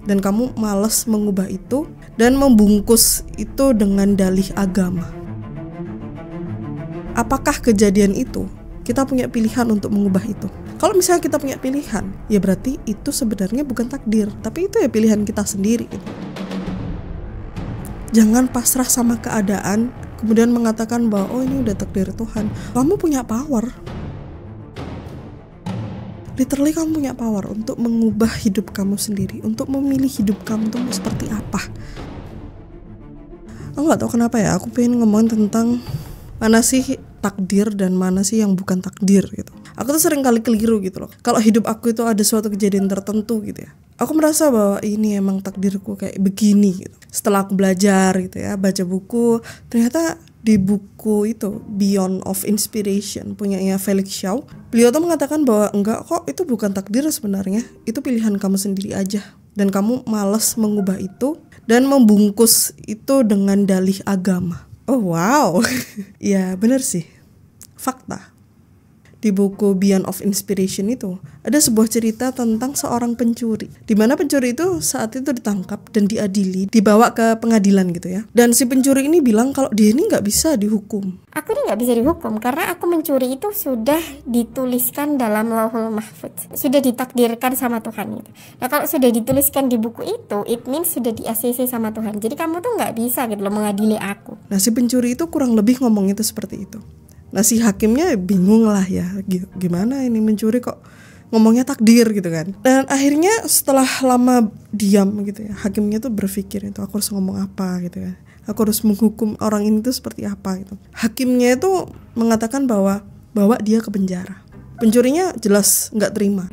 dan kamu malas mengubah itu dan membungkus itu dengan dalih agama. Apakah kejadian itu kita punya pilihan untuk mengubah itu? Kalau misalnya kita punya pilihan, ya berarti itu sebenarnya bukan takdir, tapi itu ya pilihan kita sendiri gitu. Jangan pasrah sama keadaan kemudian mengatakan bahwa oh ini udah takdir Tuhan. Kamu punya power. Literally kamu punya power untuk mengubah hidup kamu sendiri, untuk memilih hidup kamu tuh seperti apa. Aku gak tahu kenapa ya, aku pengen ngomongin tentang mana sih takdir dan mana sih yang bukan takdir gitu. Aku tuh sering kali keliru gitu loh. Kalau hidup aku itu ada suatu kejadian tertentu gitu ya, aku merasa bahwa ini emang takdirku kayak begini gitu. Setelah aku belajar gitu ya, baca buku, ternyata di buku itu Beyond of Inspiration punyanya Felix Shaw, beliau tuh mengatakan bahwa enggak kok, itu bukan takdir sebenarnya, itu pilihan kamu sendiri aja, dan kamu malas mengubah itu dan membungkus itu dengan dalih agama. Oh wow. Ya bener sih, fakta. Di buku Beyond of Inspiration itu ada sebuah cerita tentang seorang pencuri, di mana pencuri itu saat itu ditangkap dan diadili, dibawa ke pengadilan gitu ya. Dan si pencuri ini bilang kalau dia ini nggak bisa dihukum. Aku ini nggak bisa dihukum karena aku mencuri itu sudah dituliskan dalam Lauhul Mahfudz, sudah ditakdirkan sama Tuhan itu. Nah kalau sudah dituliskan di buku itu, it means sudah di-ACC sama Tuhan. Jadi kamu tuh nggak bisa gitu loh mengadili aku. Nah si pencuri itu kurang lebih ngomong itu seperti itu. Nah si hakimnya bingung lah ya, gimana ini mencuri kok ngomongnya takdir gitu kan. Dan akhirnya setelah lama diam gitu ya, hakimnya tuh berpikir itu aku harus ngomong apa gitu kan, aku harus menghukum orang ini tuh seperti apa gitu. Hakimnya itu mengatakan bahwa bawa dia ke penjara. Pencurinya jelas nggak terima.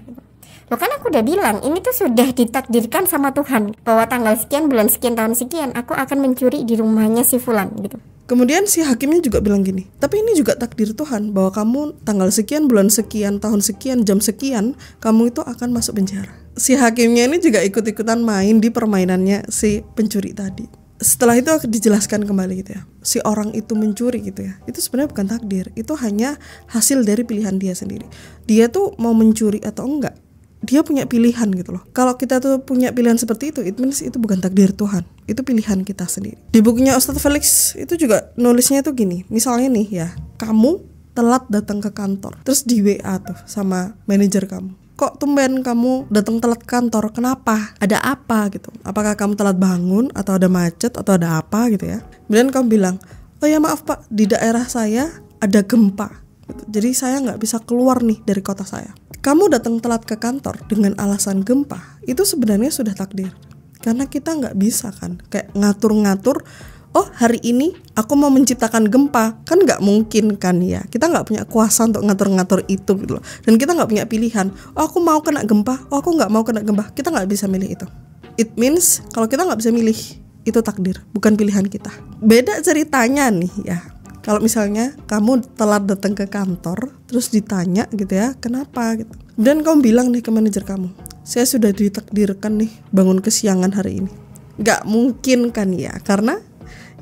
Loh kan aku udah bilang ini tuh sudah ditakdirkan sama Tuhan bahwa tanggal sekian bulan sekian tahun sekian aku akan mencuri di rumahnya si fulan gitu. Kemudian si hakimnya juga bilang gini, tapi ini juga takdir Tuhan bahwa kamu tanggal sekian, bulan sekian, tahun sekian, jam sekian, kamu itu akan masuk penjara. Si hakimnya ini juga ikut-ikutan main di permainannya si pencuri tadi. Setelah itu dijelaskan kembali gitu ya, si orang itu mencuri gitu ya, itu sebenarnya bukan takdir, itu hanya hasil dari pilihan dia sendiri. Dia tuh mau mencuri atau enggak, dia punya pilihan gitu loh. Kalau kita tuh punya pilihan seperti itu, it means itu bukan takdir Tuhan, itu pilihan kita sendiri. Di bukunya Ustadz Felix itu juga nulisnya tuh gini, misalnya nih ya, kamu telat datang ke kantor, terus di WA tuh sama manajer kamu, kok tumben kamu datang telat kantor, kenapa? Ada apa gitu? Apakah kamu telat bangun atau ada macet atau ada apa gitu ya? Kemudian kamu bilang, oh ya maaf pak, di daerah saya ada gempa, jadi saya nggak bisa keluar nih dari kota saya. Kamu datang telat ke kantor dengan alasan gempa, itu sebenarnya sudah takdir. Karena kita nggak bisa kan, kayak ngatur-ngatur, oh hari ini aku mau menciptakan gempa, kan nggak mungkin kan ya. Kita nggak punya kuasa untuk ngatur-ngatur itu gitu loh. Dan kita nggak punya pilihan, oh aku mau kena gempa, oh aku nggak mau kena gempa. Kita nggak bisa milih itu. It means kalau kita nggak bisa milih, itu takdir, bukan pilihan kita. Beda ceritanya nih ya. Kalau misalnya kamu telat datang ke kantor, terus ditanya gitu ya, kenapa gitu. Dan kamu bilang nih ke manajer kamu, saya sudah ditakdirkan nih bangun kesiangan hari ini. Gak mungkin kan ya, karena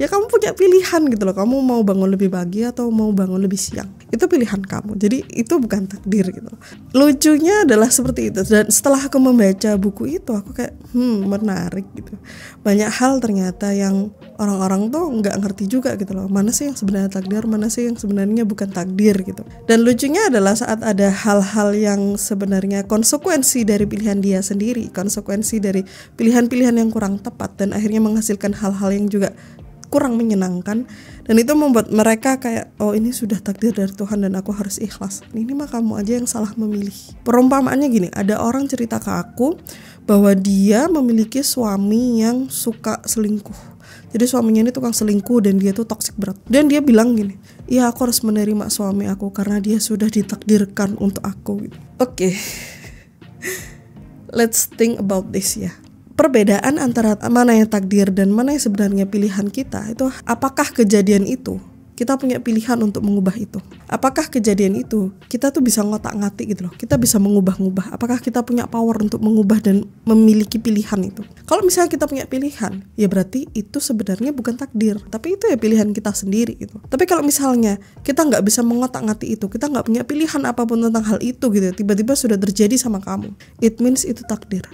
ya kamu punya pilihan gitu loh. Kamu mau bangun lebih pagi atau mau bangun lebih siang, itu pilihan kamu. Jadi itu bukan takdir gitu loh. Lucunya adalah seperti itu. Dan setelah aku membaca buku itu, aku kayak menarik gitu. Banyak hal ternyata yang orang-orang tuh nggak ngerti juga gitu loh. Mana sih yang sebenarnya takdir, mana sih yang sebenarnya bukan takdir gitu. Dan lucunya adalah saat ada hal-hal yang sebenarnya konsekuensi dari pilihan dia sendiri, konsekuensi dari pilihan-pilihan yang kurang tepat, dan akhirnya menghasilkan hal-hal yang juga kurang menyenangkan, dan itu membuat mereka kayak, oh ini sudah takdir dari Tuhan dan aku harus ikhlas. Ini mah kamu aja yang salah memilih. Perumpamaannya gini, ada orang cerita ke aku bahwa dia memiliki suami yang suka selingkuh. Jadi suaminya ini tukang selingkuh dan dia tuh toksik berat. Dan dia bilang gini, iya aku harus menerima suami aku karena dia sudah ditakdirkan untuk aku. Oke. Let's think about this ya. Perbedaan antara mana yang takdir dan mana yang sebenarnya pilihan kita itu, apakah kejadian itu kita punya pilihan untuk mengubah itu? Apakah kejadian itu kita tuh bisa ngotak-ngatik gitu loh, kita bisa mengubah-ngubah? Apakah kita punya power untuk mengubah dan memiliki pilihan itu? Kalau misalnya kita punya pilihan, ya berarti itu sebenarnya bukan takdir, tapi itu ya pilihan kita sendiri gitu. Tapi kalau misalnya kita nggak bisa mengotak-ngatik itu, kita nggak punya pilihan apapun tentang hal itu gitu, tiba-tiba sudah terjadi sama kamu, it means itu takdir.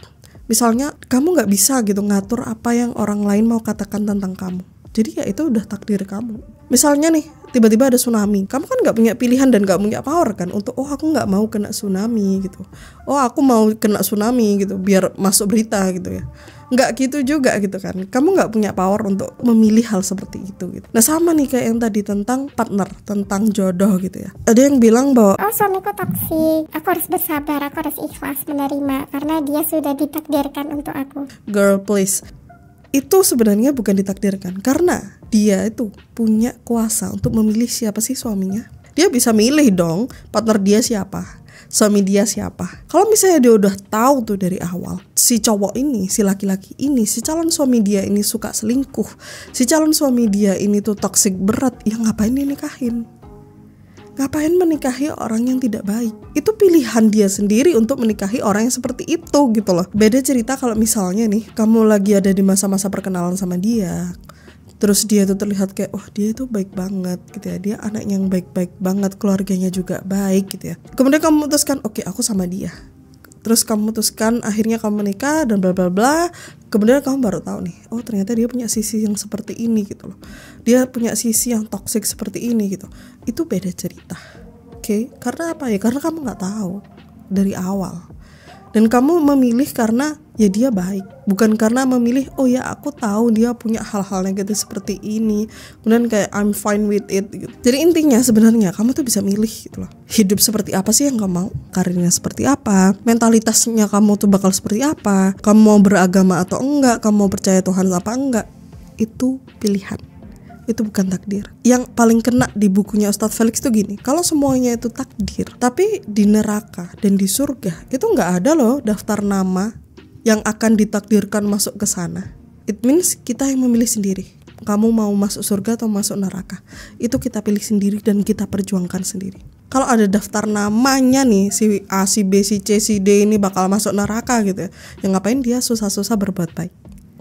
Misalnya kamu nggak bisa gitu ngatur apa yang orang lain mau katakan tentang kamu. Jadi ya itu udah takdir kamu. Misalnya nih tiba-tiba ada tsunami, kamu kan nggak punya pilihan dan nggak punya power kan untuk aku nggak mau kena tsunami gitu. Aku mau kena tsunami gitu biar masuk berita gitu ya. Nggak gitu juga gitu kan. Kamu nggak punya power untuk memilih hal seperti itu gitu. Nah sama nih kayak yang tadi tentang partner, tentang jodoh gitu ya. Ada yang bilang bahwa suamiku toksik, aku harus bersabar, aku harus ikhlas menerima karena dia sudah ditakdirkan untuk aku. Girl please, itu sebenarnya bukan ditakdirkan, karena dia itu punya kuasa untuk memilih siapa sih suaminya. Dia bisa milih dong partner dia siapa, suami dia siapa. Kalau misalnya dia udah tahu tuh dari awal, si cowok ini, si laki-laki ini, si calon suami dia ini suka selingkuh, si calon suami dia ini tuh toksik berat, ya ngapain dia nikahin? Ngapain menikahi orang yang tidak baik? Itu pilihan dia sendiri untuk menikahi orang yang seperti itu gitu loh. Beda cerita kalau misalnya nih kamu lagi ada di masa-masa perkenalan sama dia, terus dia tuh terlihat kayak dia itu baik banget gitu ya, dia anak yang baik-baik banget, keluarganya juga baik gitu ya. Kemudian kamu memutuskan oke, aku sama dia. Terus kamu memutuskan akhirnya kamu menikah dan bla bla bla. Kemudian kamu baru tahu nih, ternyata dia punya sisi yang seperti ini gitu loh. Dia punya sisi yang toksik seperti ini gitu. Itu beda cerita. Oke? Karena apa ya? Karena kamu nggak tahu dari awal. Dan kamu memilih karena ya dia baik, bukan karena memilih ya aku tahu dia punya hal-hal negatif seperti ini, kemudian kayak I'm fine with it gitu. Jadi intinya sebenarnya kamu tuh bisa milih gitu loh. Hidup seperti apa sih yang kamu mau, karirnya seperti apa, mentalitasnya kamu tuh bakal seperti apa, kamu mau beragama atau enggak, kamu mau percaya Tuhan apa enggak, itu pilihan. Itu bukan takdir. Yang paling kena di bukunya Ustadz Felix tuh gini, kalau semuanya itu takdir, tapi di neraka dan di surga itu nggak ada loh daftar nama yang akan ditakdirkan masuk ke sana. It means kita yang memilih sendiri. Kamu mau masuk surga atau masuk neraka, itu kita pilih sendiri dan kita perjuangkan sendiri. Kalau ada daftar namanya nih, si A, si B, si C, si D ini bakal masuk neraka gitu ya, yang ngapain dia susah-susah berbuat baik.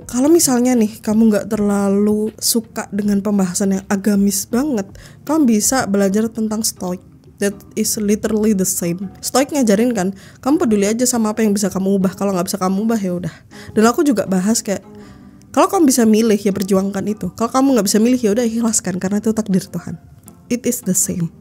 Kalau misalnya nih kamu gak terlalu suka dengan pembahasan yang agamis banget, kamu bisa belajar tentang Stoik. That is literally the same. Stoik ngajarin kan, kamu peduli aja sama apa yang bisa kamu ubah. Kalau gak bisa kamu ubah ya udah. Dan aku juga bahas kayak, kalau kamu bisa milih ya perjuangkan itu. Kalau kamu gak bisa milih ya udah ikhlaskan, karena itu takdir Tuhan. It is the same.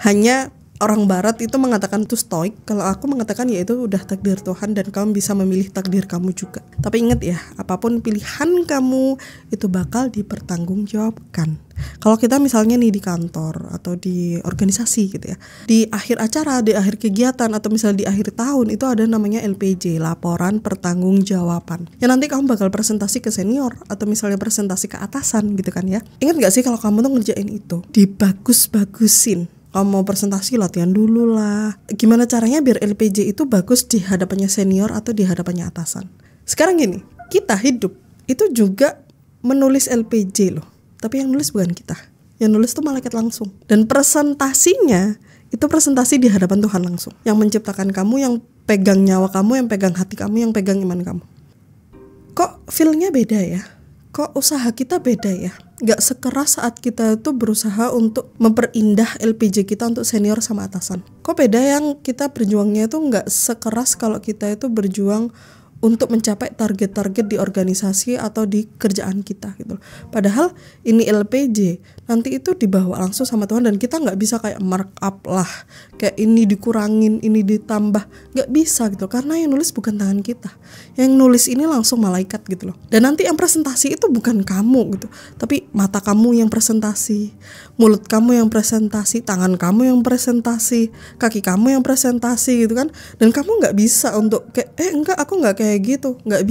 Hanya orang barat itu mengatakan itu stoik, kalau aku mengatakan ya itu udah takdir Tuhan dan kamu bisa memilih takdir kamu juga. Tapi ingat ya, apapun pilihan kamu itu bakal dipertanggungjawabkan. Kalau kita misalnya nih di kantor atau di organisasi gitu ya, di akhir acara, di akhir kegiatan atau misalnya di akhir tahun itu ada namanya LPJ, laporan pertanggungjawaban. Ya nanti kamu bakal presentasi ke senior atau misalnya presentasi ke atasan gitu kan ya. Ingat gak sih kalau kamu tuh ngerjain itu dibagus-bagusin. Kamu mau presentasi latihan dulu lah. Gimana caranya biar LPJ itu bagus di hadapannya senior atau di hadapannya atasan. Sekarang gini, kita hidup itu juga menulis LPJ loh. Tapi yang nulis bukan kita. Yang nulis tuh malaikat langsung. Dan presentasinya itu presentasi di hadapan Tuhan langsung. Yang menciptakan kamu, yang pegang nyawa kamu, yang pegang hati kamu, yang pegang iman kamu. Kok feel-nya beda ya? Kok usaha kita beda ya? Gak sekeras saat kita tuh berusaha untuk memperindah LPJ kita untuk senior sama atasan. Kok beda yang kita berjuangnya itu gak sekeras kalau kita itu berjuang untuk mencapai target-target di organisasi atau di kerjaan kita gitu. Padahal ini LPJ, nanti itu dibawa langsung sama Tuhan dan kita nggak bisa kayak mark up lah, kayak ini dikurangin, ini ditambah, nggak bisa gitu. Karena yang nulis bukan tangan kita, yang nulis ini langsung malaikat gitu loh. Dan nanti yang presentasi itu bukan kamu gitu, tapi mata kamu yang presentasi, mulut kamu yang presentasi, tangan kamu yang presentasi, kaki kamu yang presentasi gitu kan. Dan kamu nggak bisa untuk kayak enggak, aku nggak kayak gitu, nggak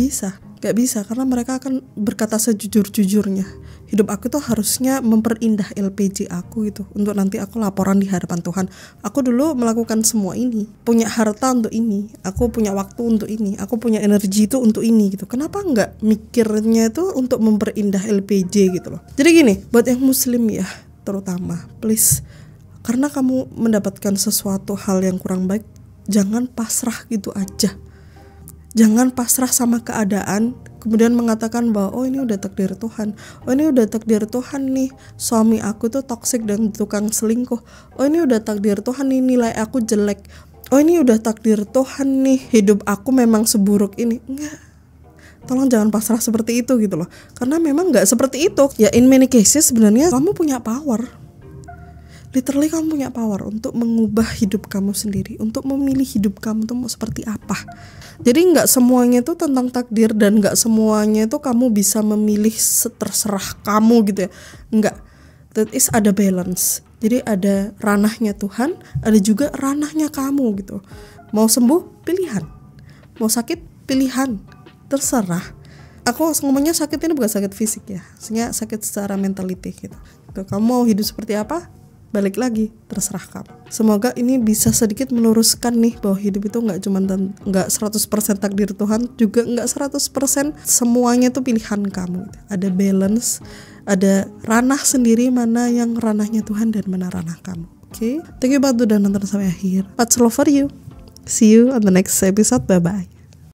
bisa karena mereka akan berkata sejujur-jujurnya. Hidup aku tuh harusnya memperindah LPJ aku gitu, untuk nanti aku laporan di hadapan Tuhan. Aku dulu melakukan semua ini, punya harta untuk ini, aku punya waktu untuk ini, aku punya energi itu untuk ini gitu. Kenapa nggak mikirnya itu untuk memperindah LPJ gitu loh. Jadi gini, buat yang muslim ya terutama, please, karena kamu mendapatkan sesuatu hal yang kurang baik, jangan pasrah gitu aja. Jangan pasrah sama keadaan kemudian mengatakan bahwa ini udah takdir Tuhan. Ini udah takdir Tuhan nih, suami aku tuh toksik dan tukang selingkuh. Ini udah takdir Tuhan nih, nilai aku jelek. oh ini udah takdir Tuhan nih, hidup aku memang seburuk ini. Enggak, tolong jangan pasrah seperti itu gitu loh, karena memang nggak seperti itu ya. In many cases sebenarnya kamu punya power, literally kamu punya power untuk mengubah hidup kamu sendiri, untuk memilih hidup kamu tuh mau seperti apa. Jadi nggak semuanya itu tentang takdir, dan nggak semuanya itu kamu bisa memilih terserah kamu gitu ya, nggak. That is ada balance. Jadi ada ranahnya Tuhan, ada juga ranahnya kamu gitu. Mau sembuh pilihan, mau sakit pilihan, terserah. Aku ngomongnya sakit ini bukan sakit fisik ya, maksudnya sakit secara mentality gitu. Kamu mau hidup seperti apa? Balik lagi, terserah kamu. Semoga ini bisa sedikit meluruskan nih bahwa hidup itu nggak cuma nggak 100% takdir Tuhan, juga nggak 100% semuanya tuh pilihan kamu. Ada balance, ada ranah sendiri, mana yang ranahnya Tuhan dan mana ranah kamu. Oke, thank you banget udah nonton sampai akhir. Much love for you. See you on the next episode. Bye bye.